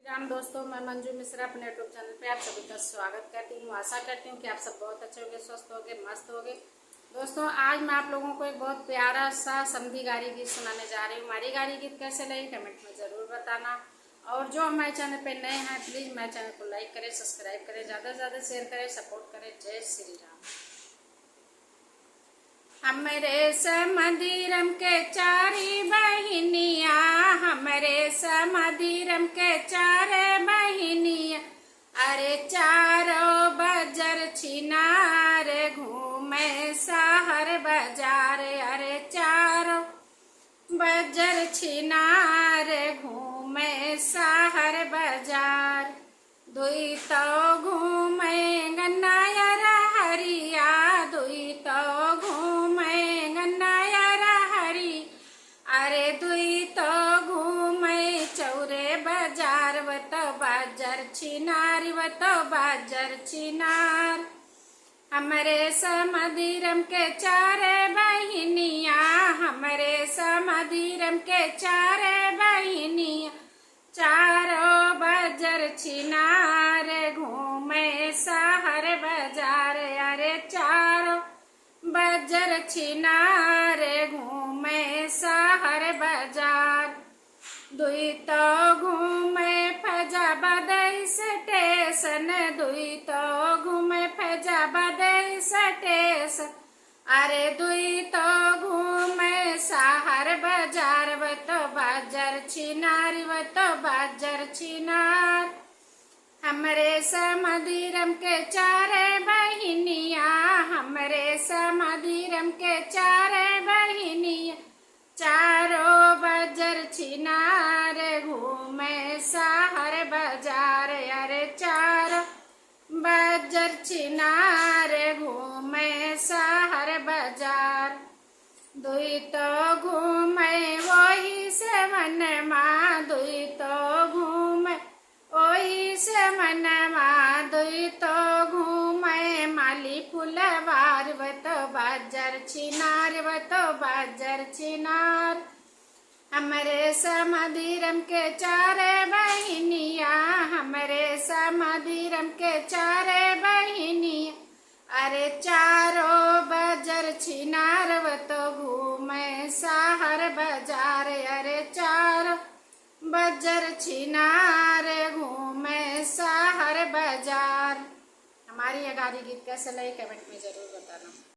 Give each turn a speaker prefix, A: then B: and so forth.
A: राम दोस्तों, मैं मंजू मिश्रा अपने यूट्यूब चैनल पे आप सभी का स्वागत करती हूँ। आशा करती हूँ कि आप सब बहुत अच्छे होंगे, स्वस्थ होंगे, मस्त होंगे। दोस्तों, आज मैं आप लोगों को एक बहुत प्यारा सा समधी गारी गीत सुनाने जा रही हूँ। हमारी गारी गीत कैसे लगी कमेंट में ज़रूर बताना। और जो हमारे चैनल पे नए हैं प्लीज़ हमारे चैनल को लाइक करें, सब्सक्राइब करें, ज़्यादा से ज़्यादा शेयर करें, सपोर्ट करें। जय श्री राम। हमरे समधीरम के चारी बहिनिया, हमरे समधीरम के चार बहिनिया, अरे चारों बजर छिनार घूमे शहर बाजार। अरे चारों बजर छिनार घूमे शहर बाजार। दुई तो घूमे गन्नायर हरिया, दुई तो घूमे गन्नायर हरी, अरे दुई तो घूमे चौरे बाजार। वो तो बाजार छिनार, वो तो बाजार छिनार। हमरे समधीरम के चार बहिनिया, हमरे समधीरम के चार बहिनिया, चारों बजर छिनार घूमे शहर बाजार। अरे चारों बजर छिनार घूमे शहर बाजार। दुई तो घूमे फैजाबाद स्टेशन, दुई तो घूमे फैजाबाद स्टेशन, अरे दुई तो घूमे शहर बाजार। वो तो बाजार छिनार, वो तो बाजार छिनार। हमरे समधीरम के चार बहिनिया, हमरे समधीरम के चार बहिनिया, चारों बजर छिनार घूमे शहर बाजार। अरे चारों बजर छिनार घूमे शहर बाजार। दुई तो घूमे वही से मनमा, दुई तो घूमे वही से मनमा, दुई तो घूमे माली फुलवार। वो तो बाजार छिनार, वो तो बाजार छिनार। हमरे समधीरम के चार बहिनिया, हमरे समधीरम के चार बहिनिया, अरे चारों बजर छिनार। वो तो घूमे शहर बाजार। अरे चारों बजर छिनार घूमे शहर बाजार। हमारी ये गारी गीत कैसे लगी कमेंट में ज़रूर बताना।